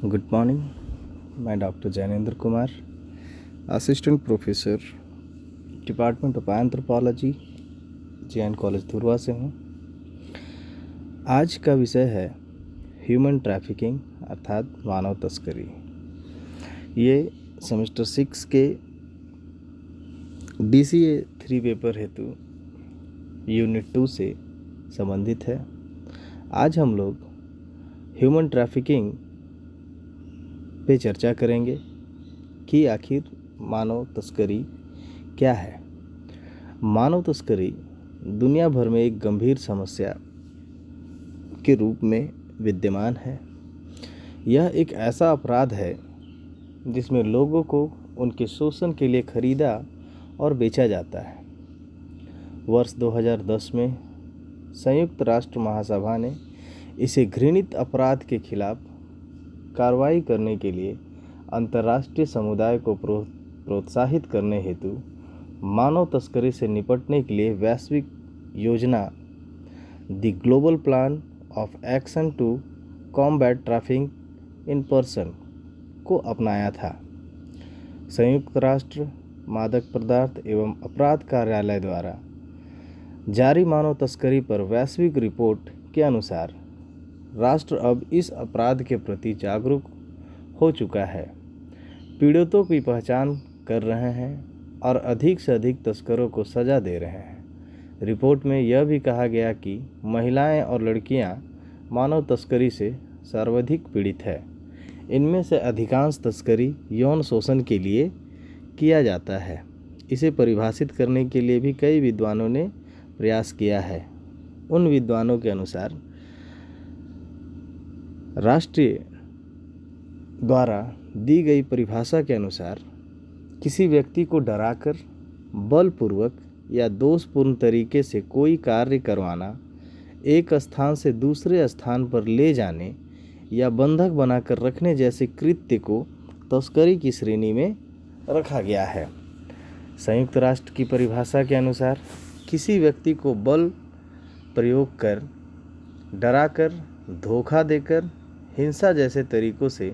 Good morning. मैं doctor Jainendra Kumar, assistant professor, department of anthropology, Jain college Dhurwa से हूँ। आज का विषय है ह्यूमन ट्रैफिकिंग अर्थात मानव तस्करी। ये सेमेस्टर 6 के DCA 3 पेपर हेतु यूनिट 2 से संबंधित है। आज हम लोग ह्यूमन ट्रैफिकिंग पे चर्चा करेंगे कि आखिर मानव तस्करी क्या है। मानव तस्करी दुनिया भर में एक गंभीर समस्या के रूप में विद्यमान है। यह एक ऐसा अपराध है जिसमें लोगों को उनके शोषण के लिए खरीदा और बेचा जाता है। वर्ष 2010 में संयुक्त राष्ट्र महासभा ने इसे घृणित अपराध के खिलाफ कार्रवाई करने के लिए अंतर्राष्ट्रीय समुदाय को प्रोत्साहित करने हेतु मानव तस्करी से निपटने के लिए वैश्विक योजना the global plan of action to combat trafficking in person को अपनाया था। संयुक्त राष्ट्र मादक पदार्थ एवं अपराध कार्यालय द्वारा जारी मानव तस्करी पर वैश्विक रिपोर्ट के अनुसार राष्ट्र अब इस अपराध के प्रति जागरूक हो चुका है, पीड़ितों की पहचान कर रहे हैं और अधिक से अधिक तस्करों को सज़ा दे रहे हैं। रिपोर्ट में यह भी कहा गया कि महिलाएं और लड़कियां मानव तस्करी से सर्वाधिक पीड़ित है। इनमें से अधिकांश तस्करी यौन शोषण के लिए किया जाता है। इसे परिभाषित करने के लिए भी कई विद्वानों ने प्रयास किया है। उन विद्वानों के अनुसार राष्ट्रीय द्वारा दी गई परिभाषा के अनुसार किसी व्यक्ति को डराकर बलपूर्वक या दोषपूर्ण तरीके से कोई कार्य करवाना, एक स्थान से दूसरे स्थान पर ले जाने या बंधक बनाकर रखने जैसे कृत्य को तस्करी की श्रेणी में रखा गया है। संयुक्त राष्ट्र की परिभाषा के अनुसार किसी व्यक्ति को बल प्रयोग कर, डराकर, धोखा देकर, हिंसा जैसे तरीकों से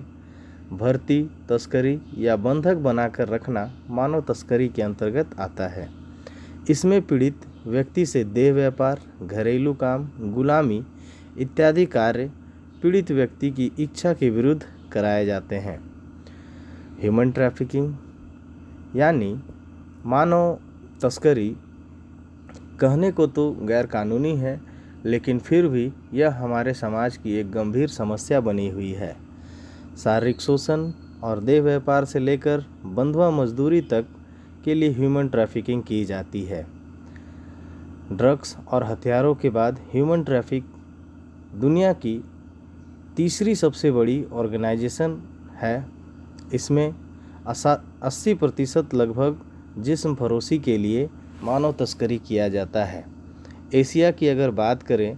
भर्ती, तस्करी या बंधक बनाकर रखना मानव तस्करी के अंतर्गत आता है। इसमें पीड़ित व्यक्ति से देह व्यापार, घरेलू काम, गुलामी इत्यादि कार्य पीड़ित व्यक्ति की इच्छा के विरुद्ध कराए जाते हैं। ह्यूमन ट्रैफिकिंग यानी मानव तस्करी कहने को तो गैर कानूनी है, लेकिन फिर भी यह हमारे समाज की एक गंभीर समस्या बनी हुई है। शारीरिक शोषण और देह व्यापार से लेकर बंधुआ मजदूरी तक के लिए ह्यूमन ट्रैफिकिंग की जाती है। ड्रग्स और हथियारों के बाद ह्यूमन ट्रैफिक दुनिया की तीसरी सबसे बड़ी ऑर्गेनाइजेशन है। इसमें 80% लगभग जिस्म फरोशी के लिए मानव तस्करी किया जाता है। एशिया की अगर बात करें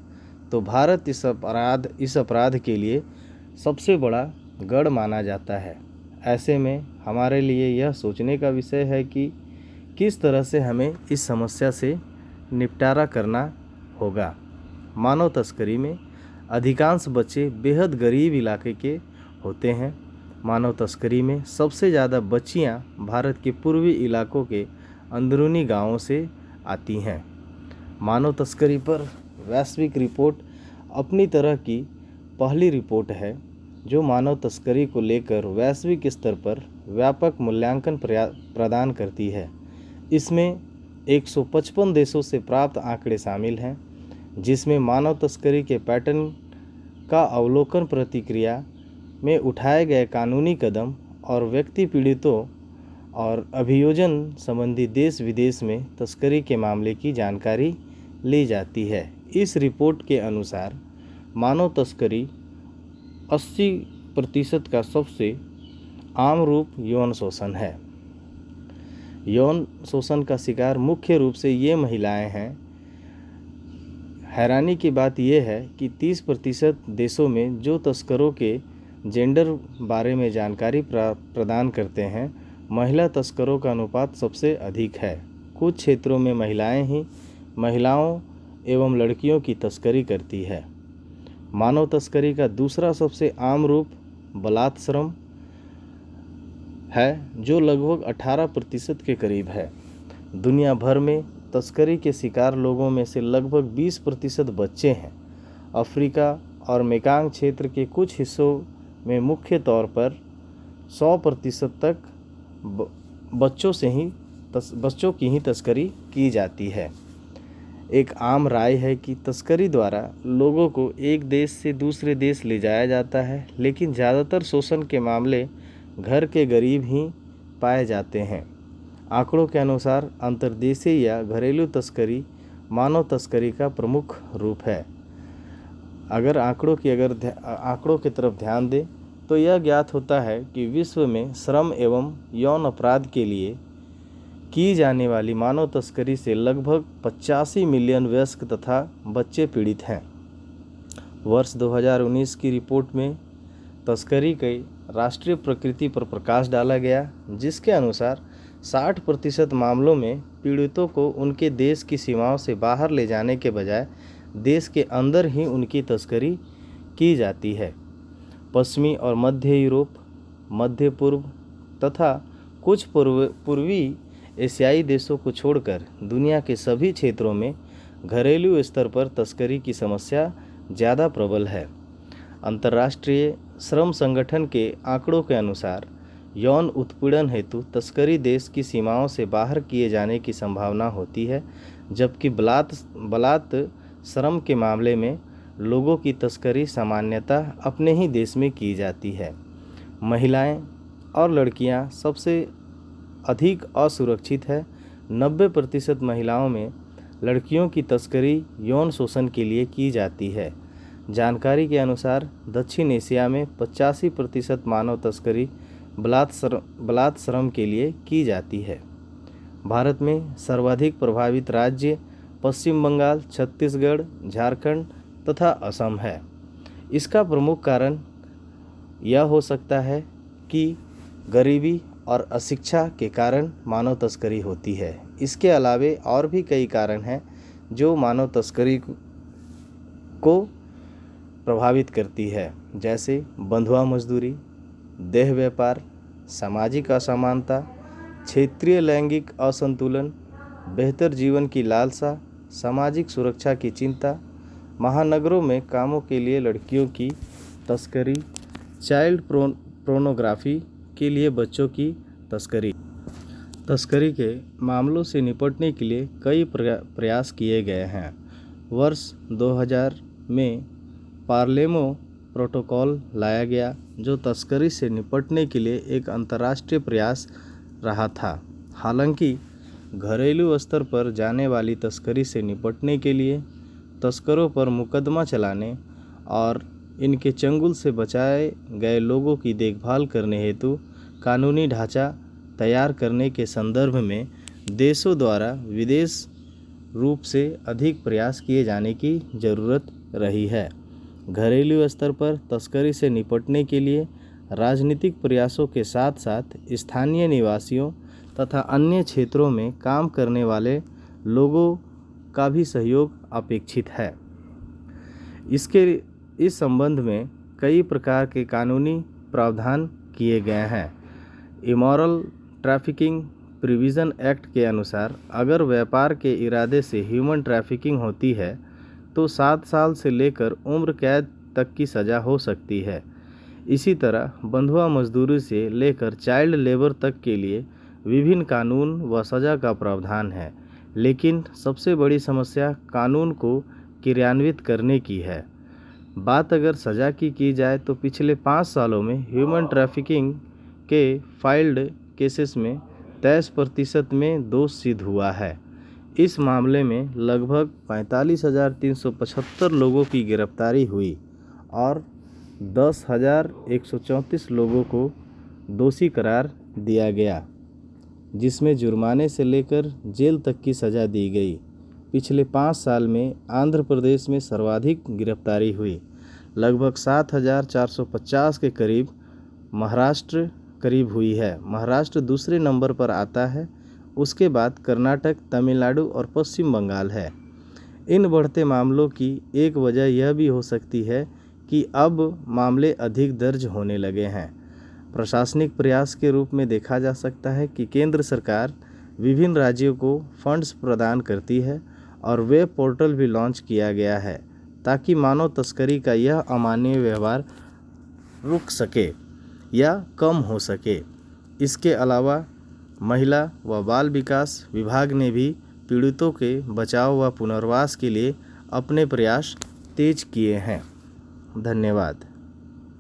तो भारत इस अपराध के लिए सबसे बड़ा गढ़ माना जाता है। ऐसे में हमारे लिए यह सोचने का विषय है कि किस तरह से हमें इस समस्या से निपटारा करना होगा। मानव तस्करी में अधिकांश बच्चे बेहद गरीब इलाके के होते हैं। मानव तस्करी में सबसे ज़्यादा बच्चियां भारत के पूर्वी इलाकों के अंदरूनी गांवों से आती हैं। मानव तस्करी पर वैश्विक रिपोर्ट अपनी तरह की पहली रिपोर्ट है जो मानव तस्करी को लेकर वैश्विक स्तर पर व्यापक मूल्यांकन प्रदान करती है। इसमें 155 देशों से प्राप्त आंकड़े शामिल हैं, जिसमें मानव तस्करी के पैटर्न का अवलोकन, प्रतिक्रिया में उठाए गए कानूनी कदम और व्यक्ति पीड़ितों और अभियोजन संबंधी देश विदेश में तस्करी के मामले की जानकारी ली जाती है। इस रिपोर्ट के अनुसार मानव तस्करी 80% का सबसे आम रूप यौन शोषण है। यौन शोषण का शिकार मुख्य रूप से ये महिलाएं हैं। हैरानी की बात यह है कि 30% देशों में जो तस्करों के जेंडर बारे में जानकारी प्रदान करते हैं, महिला तस्करों का अनुपात सबसे अधिक है। कुछ क्षेत्रों में महिलाएं ही महिलाओं एवं लड़कियों की तस्करी करती है। मानव तस्करी का दूसरा सबसे आम रूप बलात्श्रम है जो लगभग 18% के करीब है। दुनिया भर में तस्करी के शिकार लोगों में से लगभग 20% बच्चे हैं। अफ्रीका और मेकांग क्षेत्र के कुछ हिस्सों में मुख्य तौर पर 100% तक बच्चों की ही तस्करी की जाती है। एक आम राय है कि तस्करी द्वारा लोगों को एक देश से दूसरे देश ले जाया जाता है, लेकिन ज़्यादातर शोषण के मामले घर के गरीब ही पाए जाते हैं। आंकड़ों के अनुसार अंतर्देशीय या घरेलू तस्करी मानव तस्करी का प्रमुख रूप है। अगर आंकड़ों की तरफ ध्यान दें तो यह ज्ञात होता है कि विश्व में श्रम एवं यौन अपराध के लिए की जाने वाली मानव तस्करी से लगभग 85 मिलियन वयस्क तथा बच्चे पीड़ित हैं। वर्ष 2019 की रिपोर्ट में तस्करी की राष्ट्रीय प्रकृति पर प्रकाश डाला गया, जिसके अनुसार 60% मामलों में पीड़ितों को उनके देश की सीमाओं से बाहर ले जाने के बजाय देश के अंदर ही उनकी तस्करी की जाती है। पश्चिमी और मध्य यूरोप, मध्य पूर्व तथा कुछ पूर्वी एशियाई देशों को छोड़कर दुनिया के सभी क्षेत्रों में घरेलू स्तर पर तस्करी की समस्या ज़्यादा प्रबल है। अंतर्राष्ट्रीय श्रम संगठन के आंकड़ों के अनुसार यौन उत्पीड़न हेतु तस्करी देश की सीमाओं से बाहर किए जाने की संभावना होती है, जबकि बलात् श्रम के मामले में लोगों की तस्करी सामान्यतः अपने ही देश में की जाती है। महिलाएं और लड़कियां सबसे अधिक असुरक्षित है। 90% महिलाओं में लड़कियों की तस्करी यौन शोषण के लिए की जाती है। जानकारी के अनुसार दक्षिण एशिया में 85% मानव तस्करी बलात्श्रम के लिए की जाती है। भारत में सर्वाधिक प्रभावित राज्य पश्चिम बंगाल, छत्तीसगढ़, झारखंड तथा असम है। इसका प्रमुख कारण यह हो सकता है कि गरीबी और अशिक्षा के कारण मानव तस्करी होती है। इसके अलावे और भी कई कारण हैं जो मानव तस्करी को प्रभावित करती है, जैसे बंधुआ मजदूरी, देह व्यापार, सामाजिक असमानता, क्षेत्रीय लैंगिक असंतुलन, बेहतर जीवन की लालसा, सामाजिक सुरक्षा की चिंता, महानगरों में कामों के लिए लड़कियों की तस्करी, चाइल्ड पोर्नोग्राफी के लिए बच्चों की तस्करी के मामलों से निपटने के लिए कई प्रयास किए गए हैं। वर्ष 2000 में पालेर्मो प्रोटोकॉल लाया गया, जो तस्करी से निपटने के लिए एक अंतर्राष्ट्रीय प्रयास रहा था। हालांकि घरेलू स्तर पर जाने वाली तस्करी से निपटने के लिए तस्करों पर मुकदमा चलाने और इनके चंगुल से बचाए गए लोगों की देखभाल करने हेतु कानूनी ढांचा तैयार करने के संदर्भ में देशों द्वारा विशेष रूप से अधिक प्रयास किए जाने की ज़रूरत रही है। घरेलू स्तर पर तस्करी से निपटने के लिए राजनीतिक प्रयासों के साथ साथ स्थानीय निवासियों तथा अन्य क्षेत्रों में काम करने वाले लोगों का भी सहयोग अपेक्षित है। इस संबंध में कई प्रकार के कानूनी प्रावधान किए गए हैं। इमोरल ट्रैफिकिंग प्रिवीजन एक्ट के अनुसार अगर व्यापार के इरादे से ह्यूमन ट्रैफिकिंग होती है तो 7 साल से लेकर उम्र कैद तक की सज़ा हो सकती है। इसी तरह बंधुआ मजदूरी से लेकर चाइल्ड लेबर तक के लिए विभिन्न कानून व सज़ा का प्रावधान है, लेकिन सबसे बड़ी समस्या कानून को क्रियान्वित करने की है। बात अगर सज़ा की जाए तो पिछले 5 सालों में ह्यूमन ट्रैफिकिंग के फाइल्ड केसेस में 23% में दोष सिद्ध हुआ है। इस मामले में लगभग 45,375 लोगों की गिरफ्तारी हुई और 10,134 लोगों को दोषी करार दिया गया, जिसमें जुर्माने से लेकर जेल तक की सज़ा दी गई। पिछले 5 साल में आंध्र प्रदेश में सर्वाधिक गिरफ्तारी हुई, लगभग 7,450 के करीब महाराष्ट्र करीब हुई है। महाराष्ट्र दूसरे नंबर पर आता है, उसके बाद कर्नाटक, तमिलनाडु और पश्चिम बंगाल है। इन बढ़ते मामलों की एक वजह यह भी हो सकती है कि अब मामले अधिक दर्ज होने लगे हैं। प्रशासनिक प्रयास के रूप में देखा जा सकता है कि केंद्र सरकार विभिन्न राज्यों को फंड्स प्रदान करती है और वेब पोर्टल भी लॉन्च किया गया है ताकि मानव तस्करी का यह अमानवीय व्यवहार रुक सके या कम हो सके। इसके अलावा महिला व बाल विकास विभाग ने भी पीड़ितों के बचाव व पुनर्वास के लिए अपने प्रयास तेज किए हैं। धन्यवाद।